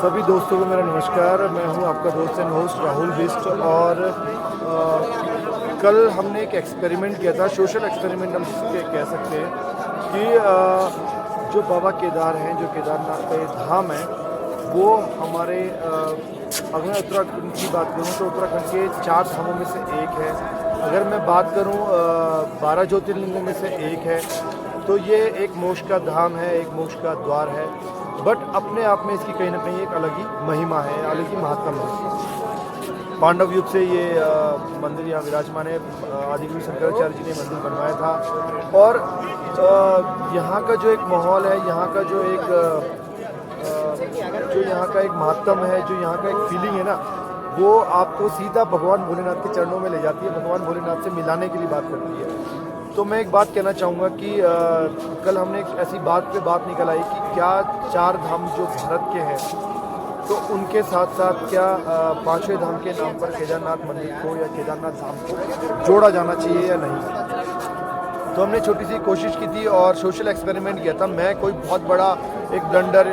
सभी दोस्तों को मेरा नमस्कार। मैं हूं आपका दोस्त एंड होस्ट राहुल बिस्ट। और कल हमने एक एक्सपेरिमेंट किया था, सोशल एक्सपेरिमेंट हम इसके कह सकते हैं कि जो बाबा केदार हैं, जो केदारनाथ का ये धाम है, वो हमारे अगर मैं उत्तराखंड की बात करूं तो उत्तराखंड के 4 धामों में से एक है। अगर मैं बात करूं 12 ज्योतिर्लिंगों में से एक है। तो ये एक मोक्ष का धाम है, एक मोक्ष का द्वार है, बट अपने आप में इसकी कहीं ना कहीं एक अलग ही महिमा है, अलग ही महात्म है। पांडव युग से ये मंदिर यहाँ विराजमान है। आदिगुरु शंकराचार्य जी ने मंदिर बनवाया था। और यहाँ का जो एक माहौल है, यहाँ का जो यहाँ का एक महात्म है, जो यहाँ का एक फीलिंग है ना, वो आपको सीधा भगवान भोलेनाथ के चरणों में ले जाती है, भगवान भोलेनाथ से मिलाने के लिए बात करती है। तो मैं एक बात कहना चाहूँगा कि कल हमने एक ऐसी बात पे बात निकल आई कि क्या 4 धाम जो भारत के हैं, तो उनके साथ साथ क्या 5वें धाम के नाम पर केदारनाथ मंदिर को या केदारनाथ धाम को जोड़ा जाना चाहिए या नहीं। तो हमने छोटी सी कोशिश की थी और सोशल एक्सपेरिमेंट किया था। मैं कोई बहुत बड़ा एक ब्लंडर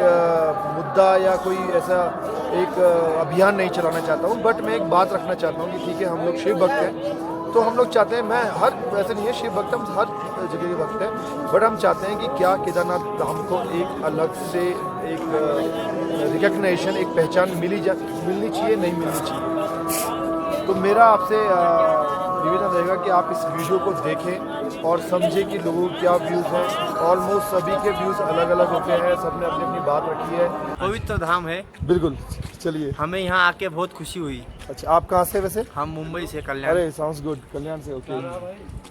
मुद्दा या कोई ऐसा एक अभियान नहीं चलाना चाहता हूँ, बट मैं एक बात रखना चाहता हूँ कि ठीक है, हम लोग शिव भक्त हैं, तो हम लोग चाहते हैं, मैं हर वैसे नहीं है शिव भक्त, हम हर जगह के भक्त हैं, बट हम चाहते हैं कि क्या केदारनाथ धाम को एक अलग से एक रिकग्निशन, एक पहचान मिलनी चाहिए, नहीं मिलनी चाहिए। तो मेरा आपसे निवेदन रहेगा कि आप इस वीडियो को देखें और समझें कि लोगों के क्या व्यूज़ हैं। ऑलमोस्ट सभी के व्यूज़ अलग अलग होते हैं, सबने अपनी अपनी बात रखी है। पवित्र धाम है, बिल्कुल। चलिए, हमें यहाँ आके बहुत खुशी हुई। अच्छा, आप कहाँ से वैसे? हम मुंबई से, कल्याण। अरे साउंड्स गुड, कल्याण से, ओके।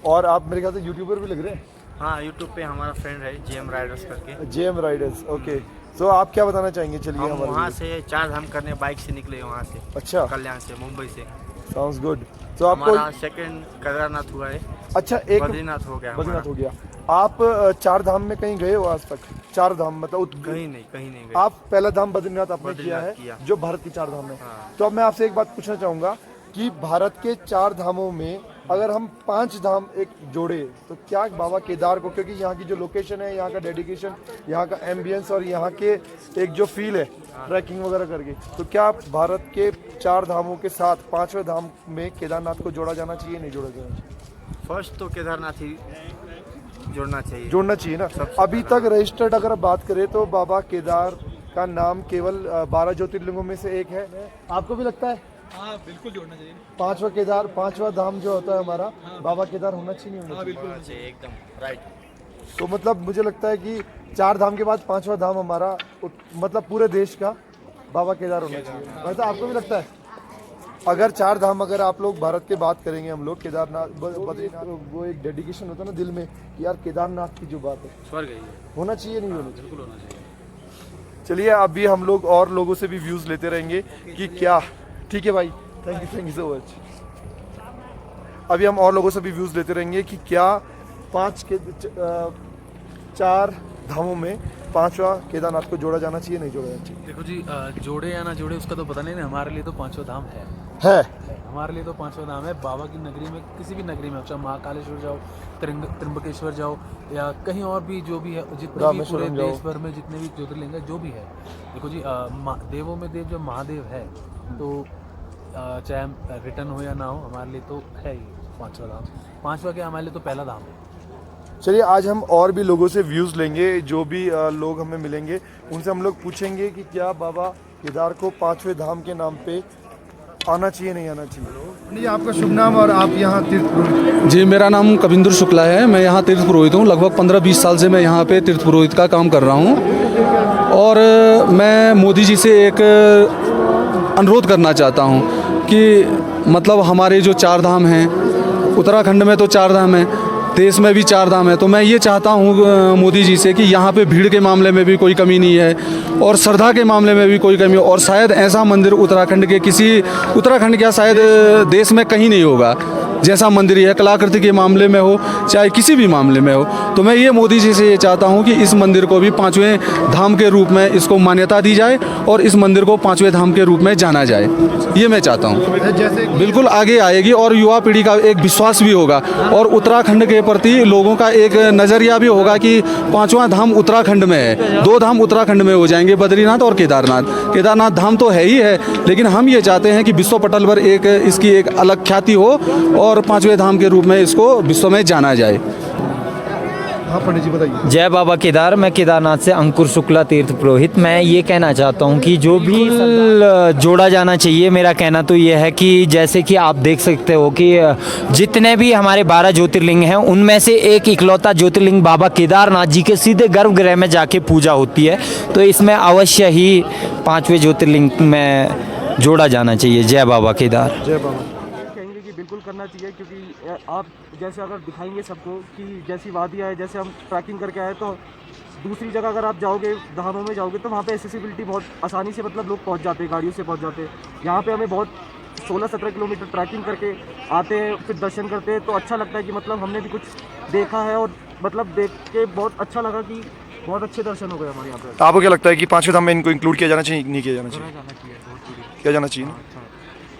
और आप मेरे ख्याल से यूट्यूबर भी लग रहे हैं। हाँ, यूट्यूब पे हमारा फ्रेंड है जेएम राइडर्स करके। JM Riders, okay. तो आप क्या बताना चाहेंगे? चलिए, हम हमारे वहाँ से 4 धाम करने बाइक से निकले, वहाँ से। अच्छा, कल्याण से, मुंबई से। Sounds good. तो आपको हमारा सेकंड केदारनाथ हुआ है। अच्छा, एक बद्रीनाथ हो गया। बद्रीनाथ हो गया। आप 4 धाम में कहीं गए हो आज तक? 4 धाम मतलब कहीं नहीं गए। आप पहला धाम बद्रीनाथ आपने किया बद्रीनाथ है, किया। जो भारत के 4 धाम है। हाँ। तो अब मैं आपसे एक बात पूछना चाहूँगा कि भारत के 4 धामों में अगर हम 5 धाम एक जोड़े, तो क्या बाबा केदार को, क्योंकि यहाँ की जो लोकेशन है, यहाँ का डेडिकेशन, यहाँ का एम्बियंस और यहाँ के एक जो फील है ट्रैकिंग वगैरह करके, तो क्या आप भारत के 4 धामों के साथ 5वें धाम में केदारनाथ को जोड़ा जाना चाहिए, नहीं जोड़ा जाना चाहिए? फर्स्ट तो केदारनाथ ही जोड़ना चाहिए ना। अभी तक रजिस्टर्ड अगर बात करें तो बाबा केदार का नाम केवल 12 ज्योतिर्लिंगों में से एक है। आपको भी लगता है? हाँ, बिल्कुल जोड़ना चाहिए। 5वां केदार, 5वां धाम जो होता है हमारा, बाबा केदार होना चाहिए, नहीं होना चाहिए? होना चाहिए, एकदम राइट। तो मतलब मुझे लगता है कि 4 धाम के बाद 5वां धाम हमारा मतलब पूरे देश का बाबा केदार होना चाहिए। वैसे आपको भी लगता है? अगर 4 धाम, अगर आप लोग भारत के बात करेंगे, हम लोग केदारनाथ, बद्रीनाथ, वो एक डेडिकेशन होता है ना दिल में कि यार केदारनाथ की जो बात है, स्वर्ग है, होना चाहिए, नहीं होना चाहिए? बिल्कुल होना चाहिए। चलिए, अभी हम लोग और लोगों से भी व्यूज़ लेते रहेंगे कि क्या। ठीक है भाई, थैंक यू सो मच। अभी हम और लोगों से भी व्यूज़ लेते रहेंगे कि क्या 4 धामों में 5वां केदारनाथ को जोड़ा जाना चाहिए, नहीं जोड़ा जाना चाहिए? देखो जी, जोड़े या ना जोड़े उसका तो पता नहीं ना, हमारे लिए तो 5वां धाम है। हमारे लिए तो 5वां धाम है। बाबा की नगरी में, किसी भी नगरी में, चाहे महाकालेश्वर जाओ, त्र्यंबकेश्वर जाओ, या कहीं और भी जो भी है, जितने भी पूरे देश भर में जितने भी ज्योतिर्लिंग है, जो भी है। देखो जी, देवों में देव जो महादेव है, तो चाहे रिटर्न हो या ना हो, हमारे लिए तो है ही 5वां धाम। 5वां क्या, हमारे लिए तो पहला धाम है। चलिए, आज हम और भी लोगों से व्यूज़ लेंगे, जो भी लोग हमें मिलेंगे उनसे हम लोग पूछेंगे कि क्या बाबा केदार को 5वें धाम के नाम पे आना चाहिए, नहीं आना चाहिए। आपका शुभ नाम और आप यहाँ तीर्थ पुरोहित? जी, मेरा नाम कविंदर शुक्ला है। मैं यहाँ तीर्थ पुरोहित हूँ। लगभग 15-20 साल से मैं यहाँ पे तीर्थ पुरोहित का काम कर रहा हूँ। और मैं मोदी जी से एक अनुरोध करना चाहता हूँ कि मतलब हमारे जो 4 धाम हैं, उत्तराखंड में तो 4 धाम हैं, देश में भी 4 धाम है, तो मैं ये चाहता हूँ मोदी जी से कि यहाँ पे भीड़ के मामले में भी कोई कमी नहीं है और श्रद्धा के मामले में भी कोई कमी हो। और शायद ऐसा मंदिर उत्तराखंड क्या शायद देश में कहीं नहीं होगा। जैसा मंदिर है, कलाकृति के मामले में हो चाहे किसी भी मामले में हो। तो मैं ये मोदी जी से ये चाहता हूँ कि इस मंदिर को भी 5वें धाम के रूप में इसको मान्यता दी जाए और इस मंदिर को 5वें धाम के रूप में जाना जाए, ये मैं चाहता हूँ। जैसे बिल्कुल आगे आएगी और युवा पीढ़ी का एक विश्वास भी होगा और उत्तराखंड के प्रति लोगों का एक नज़रिया भी होगा कि 5वां धाम उत्तराखंड में है, 2 धाम उत्तराखंड में हो जाएंगे, बद्रीनाथ और केदारनाथ। केदारनाथ धाम तो है ही है, लेकिन हम ये चाहते हैं कि विश्व पटल पर एक इसकी एक अलग ख्याति हो और 5वें धाम के रूप में इसको विश्व में जाना जाए। हाँ पंडित जी बताइए। जय बाबा केदार। मैं केदारनाथ से अंकुर शुक्ला तीर्थ पुरोहित। मैं ये कहना चाहता हूँ कि जो भी जोड़ा जाना चाहिए, मेरा कहना तो ये है कि जैसे कि आप देख सकते हो कि जितने भी हमारे 12 ज्योतिर्लिंग हैं उनमें से एक इकलौता ज्योतिर्लिंग बाबा केदारनाथ जी के सीधे गर्भगृह में जाके पूजा होती है, तो इसमें अवश्य ही 5वें ज्योतिर्लिंग में जोड़ा जाना चाहिए। जय बाबा केदार। जय बाबा। कहेंगे कि बिल्कुल करना चाहिए, क्योंकि आप जैसे अगर दिखाएंगे सबको कि जैसी वादियाँ है, जैसे हम ट्रैकिंग करके आए, तो दूसरी जगह अगर आप जाओगे, धामों में जाओगे, तो वहाँ पे एक्सेसिबिलिटी बहुत आसानी से मतलब लोग पहुँच जाते हैं, गाड़ियों से पहुँच जाते हैं। यहाँ पे हमें बहुत 16-17 किलोमीटर ट्रैकिंग करके आते हैं, फिर दर्शन करते हैं, तो अच्छा लगता है कि मतलब हमने भी कुछ देखा है और मतलब देख के बहुत अच्छा लगा कि बहुत अच्छे दर्शन हो गए हमारे यहाँ पे। आपको क्या लगता है कि 5वें धाम में इनको इंक्लूड किया जाना चाहिए, नहीं किया जाना चाहिए? किया जाना चाहिए ना।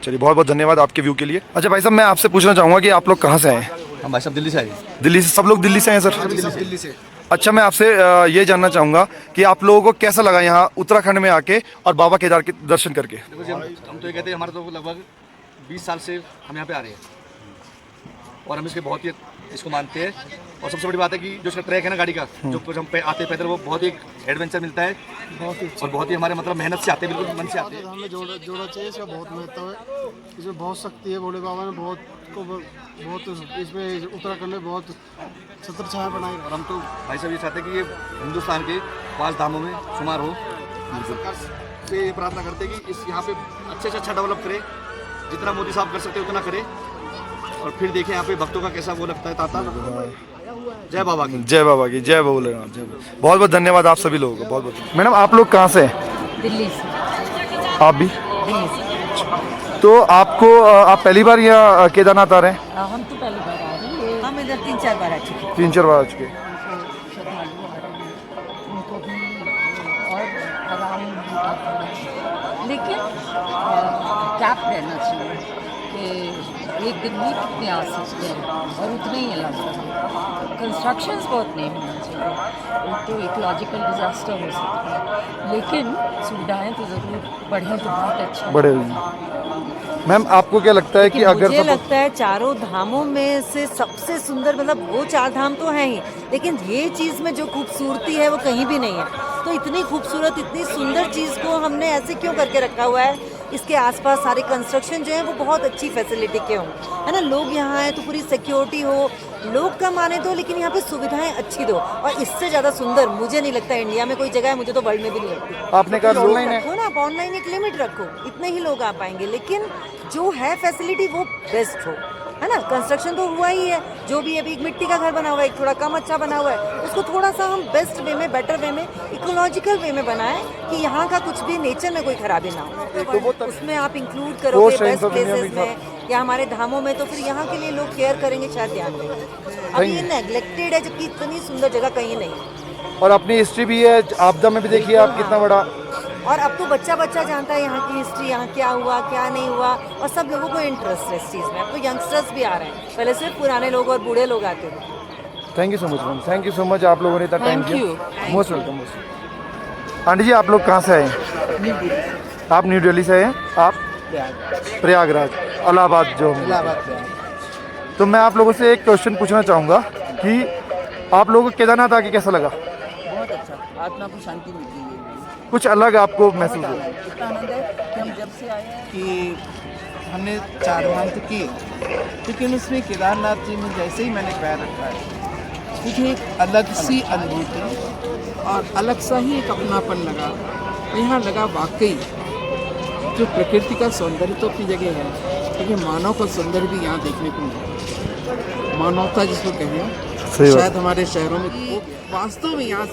चलिए बहुत बहुत धन्यवाद आपके व्यू के लिए। अच्छा भाई साहब, मैं आपसे पूछना चाहूँगा कि आप लोग कहाँ से हैं? हम भाई साहब दिल्ली से आए। दिल्ली से? सब लोग दिल्ली से हैं सर? दिल्ली से। अच्छा, मैं आपसे ये जानना चाहूँगा कि आप लोगों को कैसा लगा यहाँ उत्तराखंड में आके और बाबा केदार के दर्शन करके? देखो जी, हम तो ये कहते हैं, हमारे तो लगभग 20 साल से हम यहाँ पे आ रहे हैं और हम इसके बहुत ही इसको मानते हैं। और सबसे बड़ी बात है कि जो इसका ट्रैक है ना गाड़ी का, जो कुछ हम आते हैं पैदल, वो बहुत ही एडवेंचर मिलता है और बहुत ही हमारे मतलब मेहनत से आते हैं, बिल्कुल मन से आते हैं। हमें जोड़ा चाहिए, इसका बहुत महत्व है, इसमें बहुत शक्ति है। भोले बाबा ने बहुत इसमें उत्तराखंड में बहुत छत्र छाया बनाई। और हम तो भाई साहब ये चाहते हैं कि ये हिंदुस्तान के 5 धामों में शुमार हो। सरकार से ये प्रार्थना करते हैं कि इस यहाँ पे अच्छे से अच्छा डेवलप करे, जितना मोदी साहब कर सकते हैं उतना करे, और फिर देखें यहाँ पे भक्तों का कैसा वो लगता है ताता। जय बाबा की। जय बाबा की। जय भोलेनाथ। जय बाबा। बहुत बहुत धन्यवाद आप सभी लोगों को। बहुत बहुत। मैडम आप लोग कहाँ से हैं? दिल्ली से। आप भी? दिल्ली से। तो आपको आप पहली बार यहाँ केदारनाथ आ रहे हैं? हम तो पहली बार आ रहे हैं, हम इधर 3-4 बार आ चुके हैं। 3-4 बार आ चुके। श्रद्धालु आ रहे हैं, उनको भी और आराम भी, लेकिन गैप रहना चाहिए कि एक दिन में कितने आ सकते हैं और उतने ही अलाउ करें। कंस्ट्रक्शंस बहुत नहीं होना चाहिए, तो इकोलॉजिकल डिजास्टर हो सकता है, लेकिन सुविधाएं तो ज़रूर बढ़ें तो बहुत अच्छा बड़े। मैम आपको क्या लगता है कि अगर मुझे लगता है चारों धामों में से सबसे सुंदर, मतलब वो 4 धाम तो हैं ही, लेकिन ये चीज़ में जो खूबसूरती है वो कहीं भी नहीं है। तो इतनी खूबसूरत, इतनी सुंदर चीज़ को हमने ऐसे क्यों करके रखा हुआ है? इसके आसपास सारे कंस्ट्रक्शन जो है वो बहुत अच्छी फैसिलिटी के हों, है ना। लोग यहाँ आए तो पूरी सिक्योरिटी हो, लोग कम आने दो लेकिन यहाँ पे सुविधाएं अच्छी दो, और इससे ज़्यादा सुंदर मुझे नहीं लगता इंडिया में कोई जगह है, मुझे तो वर्ल्ड में भी नहीं लगती। आपने कहा ऑनलाइन है रखो ना, आप ऑनलाइन एक लिमिट रखो, इतने ही लोग आ पाएंगे, लेकिन जो है फैसिलिटी वो बेस्ट हो, है ना। कंस्ट्रक्शन तो हुआ ही है, जो भी अभी एक मिट्टी का घर बना हुआ है, एक थोड़ा कम अच्छा बना हुआ है, उसको थोड़ा सा हम बेस्ट वे में, बेटर वे में, इकोलॉजिकल वे में बनाएं कि यहाँ का कुछ भी नेचर में कोई खराबी ना हो। तो उसमें आप इंक्लूड करोगे बेस्ट प्लेसेस में या हमारे धामों में, तो फिर यहाँ के लिए लोग केयर करेंगे, शायद ध्यान देंगे। अब ये नेग्लेक्टेड है, जबकि इतनी सुंदर जगह कहीं नहीं। और अपनी हिस्ट्री भी है, आपदा में भी देखिए आप कितना बड़ा। और अब तो बच्चा बच्चा जानता है यहाँ की हिस्ट्री, यहाँ क्या हुआ क्या नहीं हुआ, और सब लोगों को इंटरेस्ट है इस चीज़ में। अब तो यंगस्टर्स भी आ रहे हैं, पहले सिर्फ पुराने लोग और बूढ़े लोग आते थे। Thank you so much ma'am, thank you so much, आप लोगों ने इतना टाइम दिया। Most welcome. आंटी जी आप लोग कहाँ से आए? आप न्यू दिल्ली से हैं? आप प्रयागराज, इलाहाबाद जो। तो मैं आप लोगों से एक क्वेश्चन पूछना चाहूँगा कि आप लोगों को केदारनाथ आके कैसा लगा? बहुत अच्छा, आत्मा को शांति मिलती है। कुछ अलग आपको महसूस हुआ? इतना आनंद है कि हम जब से आए हैं कि हमने 4 धाम तो किए, लेकिन उसमें केदारनाथ जी में जैसे ही मैंने पैर रखा है, मुझे एक अलग सी अनुभूति और अलग सा ही एक अपनापन लगा। यहाँ लगा वाकई जो प्रकृति का सौंदर्य तो अपनी जगह है, लेकिन मानव का सौंदर्य भी यहाँ देखने को मिला। मानवता जिसको कहें, शायद हमारे शहरों में वो वास्तव में यहाँ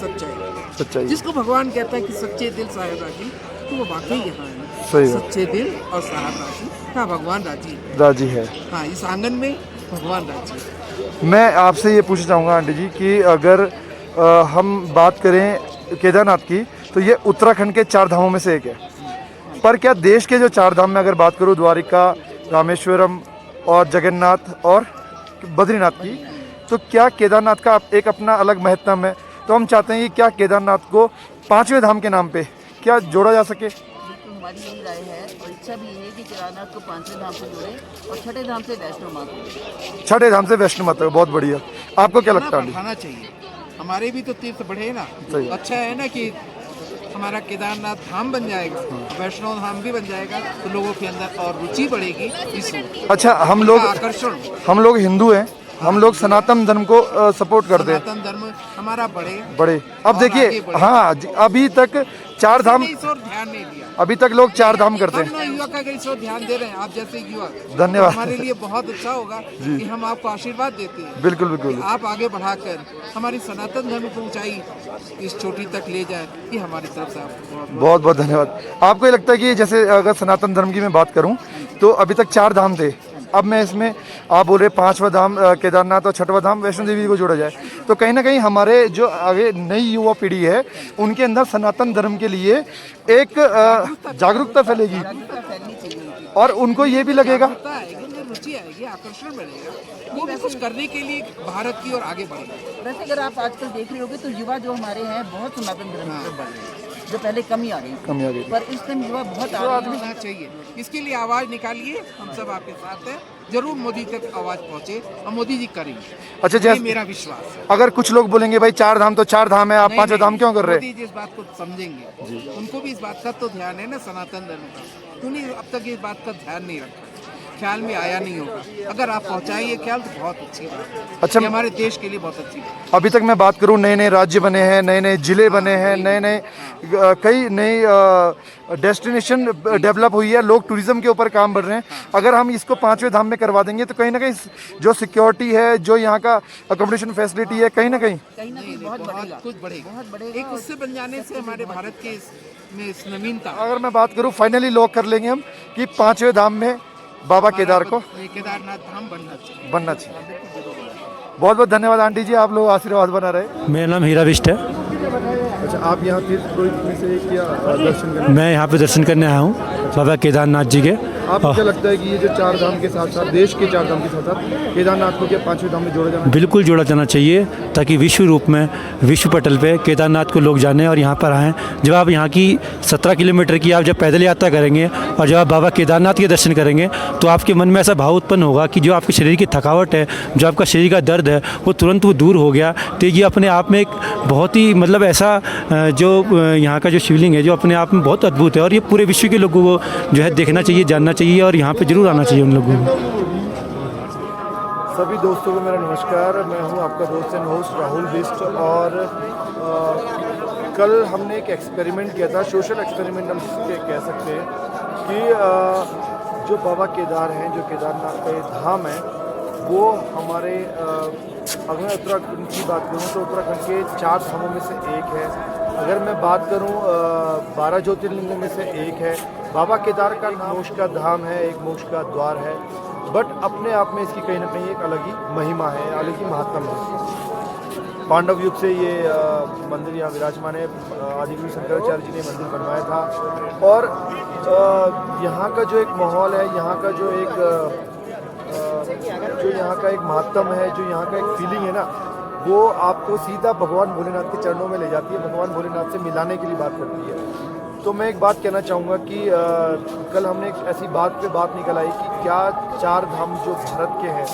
सच्चाई, जिसको भगवान कहता है कि सच्चे दिल साहेब राजी, तो वो वाकई यहाँ है। सच्चे दिल और साहेब राजी, हाँ भगवान राजी है। है। हाँ, इस आंगन में भगवान राज्य। मैं आपसे ये पूछना चाहूँगा आंटी जी कि अगर हम बात करें केदारनाथ की, तो ये उत्तराखंड के 4 धामों में से एक है। पर क्या देश के जो 4 धाम में अगर बात करूँ, द्वारिका, रामेश्वरम और जगन्नाथ और बद्रीनाथ की, तो क्या केदारनाथ का एक अपना अलग महत्व है? तो हम चाहते हैं कि क्या केदारनाथ को 5वें धाम के नाम पे क्या जोड़ा जा सके? बिल्कुल हमारी यही राय है और इच्छा भी है कि केदारनाथ को 5वें धाम से जोड़े और 6ठे धाम से वैष्णो माता। 6ठे धाम से वैष्णो माता, बहुत बढ़िया। आपको क्या लगता है? बढ़ाना चाहिए, हमारे भी तो तीर्थ बढ़े ना। सही। अच्छा है ना कि हमारा केदारनाथ धाम बन जाएगा, वैष्णो धाम भी बन जाएगा, तो लोगों के अंदर और रुचि बढ़ेगी इसमें। अच्छा, हम लोग हिंदू हैं, हम लोग सनातन धर्म को सपोर्ट करते हैं। सनातन धर्म हमारा बढ़े। अब देखिए, हाँ अभी तक 4 धाम, इस ओर ध्यान नहीं दिया। अभी तक लोग 4 धाम करते हम हैं। युवा का इस ओर ध्यान दे रहे हैं, आप जैसे युवा। धन्यवाद। हमारे लिए बहुत अच्छा होगा कि हम आपको आशीर्वाद देते हैं। बिल्कुल बिल्कुल। आप आगे बढ़ाकर हमारी सनातन धर्म को ऊंचाई इस चोटी तक ले जाए, ये हमारी तरफ से आपको बहुत बहुत धन्यवाद। आपको ये लगता है कि जैसे अगर सनातन धर्म की मैं बात करूं, तो अभी तक 4 धाम थे, अब मैं इसमें आप बोल रहे 5वां धाम केदारनाथ और 6वां धाम वैष्णो देवी को जोड़ा जाए, तो कहीं ना कहीं हमारे जो आगे नई युवा पीढ़ी है उनके अंदर सनातन धर्म के लिए एक जागरूकता फैलेगी और उनको ये भी लगेगा, रुचि आएगी, आकर्षण बढ़ेगा, वो भी कुछ करने के लिए भारत की ओर आगे बढ़ेगा। वैसे अगर आप आजकल देख रहे होगे तो युवा जो हमारे हैं बहुत सनातन धर्म की तरफ बढ़ रहे हैं, जो पहले कमी आ गई पर इस टाइम युवा बहुत आ रहे हैं। होना चाहिए, इसके लिए आवाज निकालिए, हम सब आपके साथ हैं। जरूर मोदी तक आवाज पहुंचे और मोदी जी करेंगे। अच्छा, ये जैसे मेरा विश्वास है। अगर कुछ लोग बोलेंगे भाई 4 धाम तो 4 धाम है, आप 5वां धाम क्यों कर रहे हैं? मोदी जी इस बात को समझेंगे, उनको भी इस बात का तो ध्यान है ना सनातन धर्म का। उन्हें अब तक इस बात का ध्यान नहीं रखा, ख्याल में आया नहीं होगा। अगर आप पहुंचाइए ख्याल तो बहुत अच्छी बात है। अच्छा, ये हमारे देश के लिए बहुत अच्छी बात है। अभी तक मैं बात करूं, नए नए राज्य बने हैं, नए नए जिले बने हैं, नए नए कई नई डेस्टिनेशन डेवलप हुई है, लोग टूरिज्म के ऊपर काम बढ़ रहे हैं। अगर हम इसको 5वें धाम में करवा देंगे तो कहीं ना कहीं जो सिक्योरिटी है, जो यहाँ का अकोमोडेशन फैसिलिटी है, कहीं ना कहीं बहुत कुछ बढ़ेगा। एक उससे बन जाने से हमारे भारत के में इस नवीनता। अगर मैं बात करूँ, फाइनली लॉक कर लेंगे हम कि 5वें धाम में बाबा केदारनाथ धाम बनना चाहिए। बहुत बहुत धन्यवाद आंटी जी, आप लोग आशीर्वाद बना रहे। मेरा नाम हीरा बिष्ट है। अच्छा, आप यहाँ तीर्थ पुरोहित में से क्या दर्शन करने? मैं यहाँ पे दर्शन करने आया हूँ बाबा केदारनाथ जी के। आपको क्या लगता है कि ये जो 4 धाम के साथ साथ देश के 4 धाम के साथ साथ केदारनाथ को क्या 5वें धाम में जोड़ा जाना? बिल्कुल जोड़ा जाना चाहिए, ताकि विश्व रूप में, विश्व पटल पे केदारनाथ को लोग जाने और यहाँ पर आएँ। जब आप यहाँ की 17 किलोमीटर की आप जब पैदल यात्रा करेंगे और जब आप बाबा केदारनाथ के दर्शन करेंगे तो आपके मन में ऐसा भाव उत्पन्न होगा कि जो आपके शरीर की थकावट है, जो आपका शरीर का दर्द है, वो तुरंत वो दूर हो गया। तो ये अपने आप में एक बहुत ही मतलब ऐसा जो यहाँ का जो शिवलिंग है जो अपने आप में बहुत अद्भुत है और ये पूरे विश्व के लोगों को जो है देखना चाहिए, जानना चाहिए और यहाँ पे जरूर आना चाहिए उन लोगों को। सभी दोस्तों को मेरा नमस्कार, मैं हूँ आपका दोस्त एंड होस्ट राहुल बिष्ट। और कल हमने एक एक्सपेरिमेंट किया था, सोशल एक्सपेरिमेंट हम कह सकते हैं कि जो बाबा केदार हैं, जो केदारनाथ का ये धाम है, वो हमारे अगर मैं उत्तराखंड की बात करूँ तो उत्तराखंड के 4 धामों में से एक है। अगर मैं बात करूँ 12 ज्योतिर्लिंगों में से एक है। बाबा केदार का नाम मोक्ष का धाम है, एक मोक्ष का द्वार है, बट अपने आप में इसकी कहीं ना कहीं एक अलग ही महिमा है, अलग ही महात्म है। पांडव युग से ये मंदिर यहाँ विराजमान है। आदिगुरु शंकराचार्य जी ने मंदिर बनवाया था और यहाँ का जो एक माहौल है, यहाँ का जो यहाँ का एक महात्म है, जो यहाँ का एक फीलिंग है ना, वो आपको सीधा भगवान भोलेनाथ के चरणों में ले जाती है, भगवान भोलेनाथ से मिलाने के लिए बात करती है। तो मैं एक बात कहना चाहूँगा कि कल हमने एक ऐसी बात पे बात निकल आई कि क्या 4 धाम जो भारत के हैं,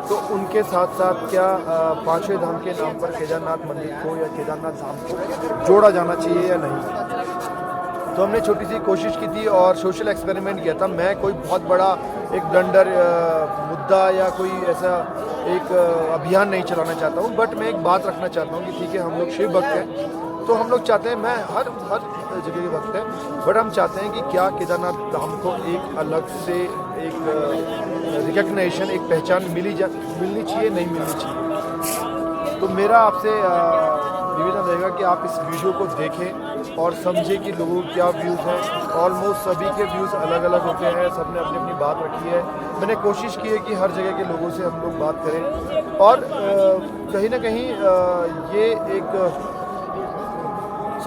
तो उनके साथ साथ क्या 5वें धाम के नाम पर केदारनाथ मंदिर को या केदारनाथ धाम को जोड़ा जाना चाहिए या नहीं। तो हमने छोटी सी कोशिश की थी और सोशल एक्सपेरिमेंट किया था। मैं कोई बहुत बड़ा एक ब्लंडर मुद्दा या कोई ऐसा एक अभियान नहीं चलाना चाहता हूँ, बट मैं एक बात रखना चाहता हूँ कि ठीक है, हम लोग शिव भक्त हैं, तो हम लोग चाहते हैं, मैं हर जगह के भक्त हैं, बट हम चाहते हैं कि क्या केदारनाथ धाम को एक अलग से एक रिकग्निशन, एक पहचान मिलनी चाहिए, नहीं मिलनी चाहिए। तो मेरा आपसे निवेदन रहेगा कि आप इस वीडियो को देखें और समझे कि लोगों के क्या व्यूज़ हैं। ऑलमोस्ट सभी के व्यूज़ अलग अलग होते हैं, सब ने अपनी अपनी बात रखी है। मैंने कोशिश की है कि हर जगह के लोगों से हम लोग बात करें और कहीं ना कहीं ये एक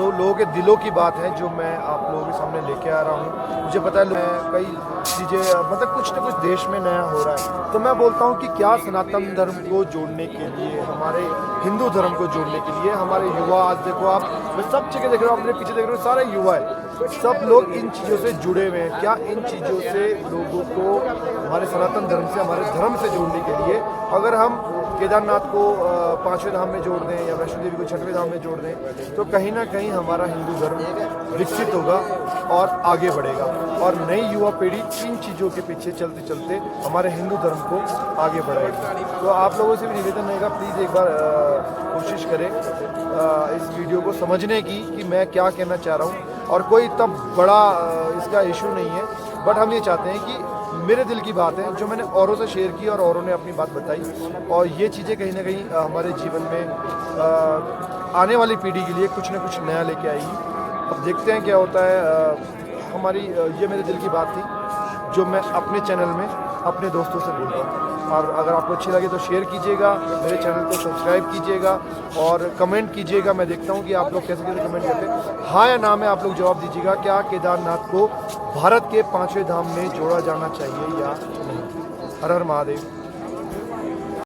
लोगों के दिलों की बात है जो मैं आप लोगों के सामने लेके आ रहा हूँ। मुझे पता है मैं कई चीज़ें मतलब कुछ ना कुछ देश में नया हो रहा है, तो मैं बोलता हूँ कि क्या सनातन धर्म को जोड़ने के लिए, हमारे हिंदू धर्म को जोड़ने के लिए हमारे युवा, आज देखो आप, मैं सब जगह देख रहा हूँ, अपने पीछे देख रहा हूँ, सारे युवा है, सब लोग इन चीज़ों से जुड़े हुए हैं। क्या इन चीज़ों से लोगों को हमारे सनातन धर्म से, हमारे धर्म से जोड़ने के लिए अगर हम केदारनाथ को 5वें धाम में जोड़ दें या वैष्णो देवी को 6वें धाम में जोड़ दें, तो कहीं ना कहीं हमारा हिंदू धर्म विकसित होगा और आगे बढ़ेगा और नई युवा पीढ़ी इन चीज़ों के पीछे चलते चलते हमारे हिंदू धर्म को आगे बढ़ाएगी। तो आप लोगों से भी निवेदन रहेगा, प्लीज़ एक बार कोशिश करें इस वीडियो को समझने की कि मैं क्या कहना चाह रहा हूँ। और कोई इतना बड़ा इसका इशू नहीं है, बट हम ये चाहते हैं कि मेरे दिल की बात है जो मैंने औरों से शेयर की और औरों ने अपनी बात बताई, और ये चीज़ें कहीं ना कहीं हमारे जीवन में आने वाली पीढ़ी के लिए कुछ ना कुछ नया लेके आएगी। अब देखते हैं क्या होता है। हमारी ये मेरे दिल की बात थी जो मैं अपने चैनल में अपने दोस्तों से बोल रहा हूँ। और अगर आपको अच्छी लगे तो शेयर कीजिएगा, मेरे चैनल को सब्सक्राइब कीजिएगा और कमेंट कीजिएगा। मैं देखता हूँ कि आप लोग कैसे कैसे कमेंट करते हैं। हाँ या ना में आप लोग जवाब दीजिएगा, क्या केदारनाथ को भारत के 5वें धाम में जोड़ा जाना चाहिए या नहीं। हर हर महादेव।